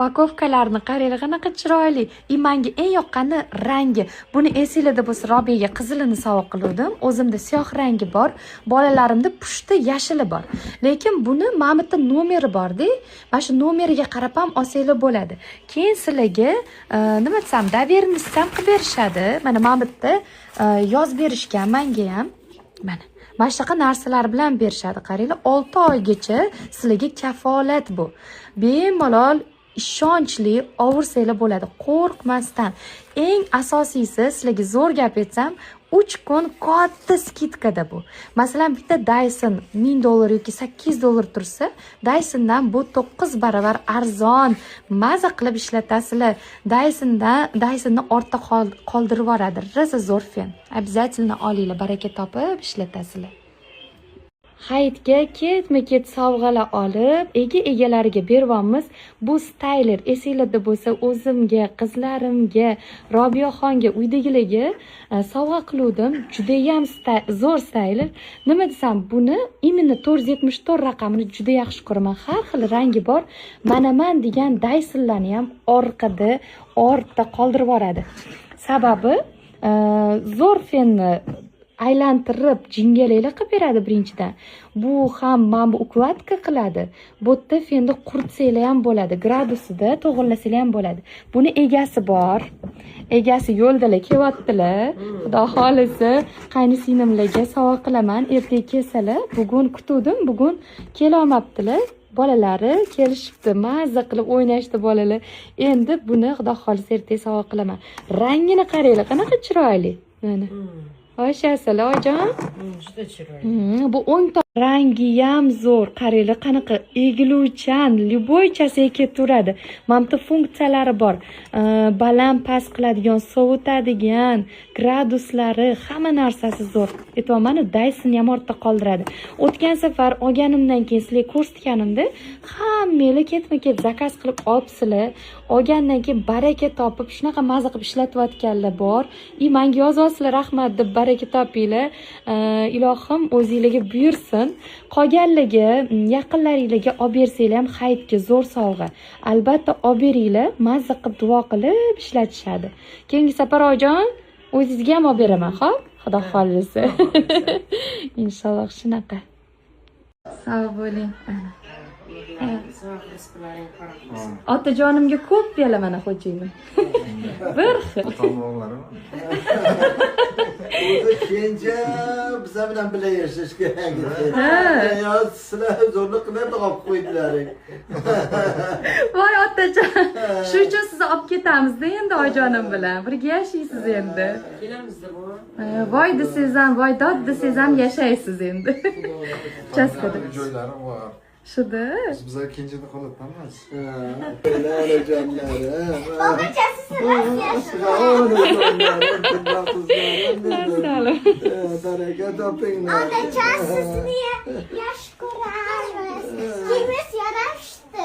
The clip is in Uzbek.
Upakovkalarni qaranglar, qanaqa chiroyli. Menga eng yoqqani rangi. Buni esingizda bo'lsa, Robiyaga qizilini sovg'a qildim. O'zimda siyoh rangi bor, bolalarimda pushti yashili bor. Lekin buni Mamutda nomeri bor-da. Mana shu nomeriga qarab ham olsanglar bo'ladi. Keyin sizlarga nima desam, davernisni ham qilib berishadi. Mana Mamutda yoz berishgan menga ham. Mana shunaqa narsalar bilan berishadi. Qaranglar, 6 oygacha sizlarga kafolat bu. Bemalol ishonchli ovursanglar bo'ladi, qo'rqmasdan. Eng asosiysi, sizlarga zo'r gap aytsam, 3 kun katta skidkada bu. Masalan, bitta Dyson $1000 yoki $800 tursa, Dysondan bu 9 barobar arzon, maza qilib ishlatasizlar. Dysonni ortda qoldirib yuboradi. Rosa zo'r fen. Обязательно olinglar, baraka topib ishlatasizlar. Hayitga ketma-ket sovg'alar olib, egalariga beryapmiz. Bu stayler esingizda bo'lsa, o'zimga, qizlarimga, Robiyaxonga, uydagilarga sovg'a qildim. Juda ham zo'r stayler. Nima desam, buni imенно 474 raqamini juda yaxshi ko'raman. Har xil rangi bor. Manaman degan Dysonlarni ham ortda qoldirib yuboradi. Sababi zo'r fenni aylantirib jingalaklar qilib beradi birinchidan. Bu ham mana bu ukladka qiladi. Bu yerda fenni quritsangiz ham bo'ladi, gradusida to'g'irlasangiz ham bo'ladi. Buni egasi bor. Egasi yo'ldalar kelyaptilar. Xudo xolisa qaynisinglimlarga sovg'a qilaman, ertaga kelsalar. Bugun kutuvdim, bugun kela olmabdilar. Bolalari kelishibdi, mazza qilib o'ynashdi bolalar. Endi buni xudo xolisa ertaga sovg'a qilaman. Rangini qaranglar, qanaqa chiroyli. Mana. Ho'shasizlar, oyijon? Juda chiroyli. Bu o'ng rangi ham zo'r. Qaranglar, qanaqa egiluvchan, liboychasiga ketaveradi. Mamta funksiyalari bor. Baland past qiladigan, sovutadigan, graduslari, hamma narsasi zo'r. Aytayman, Dyson ham ortda qoldiradi. O'tgan safar olganimdan keyin sizlarga ko'rsatganimda, hammanglar ketma-ket zakaz qilib olibsizlar. Olgandan keyin baraka topib, shunaqa maza qilib ishlatayotganlar bor. Menga yozyapsizlar, rahmat deb baraka topinglar. Ilohim o'zingizlarga buyursin. Qolganlarga, yaqinlaringizga olib bersanglar ham hayitga zo'r sovg'a. Albatta olib beringlar, mazza qilib duo qilib ishlatishadi. Keyingi safar oyijon, o'zingizga ham olib beraman, xo'p? Xudo xolisa. Inshaalloh shunaqa. Sog' bo'ling. Otajonimga ko'p beraman, xo'jayim. Bir xil. O'zi kenja bizlar bilan birga yashash kerak. Yo, sizlar zo'rlik qilib olib qo'ydilaring. Voy otajon, shu uchun sizni olib ketamiz-da endi oyijonim bilan. Birga yashaysiz endi. Kelamizda bu. Voy desangiz ham, voy dod desangiz ham yashaysiz endi. Chaskada. Joylari bor. Shuda. Bizlar kenjada qolyapmiz. Babachasi baraka topinglar. Otachasini yaxshi ko'ramiz. Kiyimiz yarashdi.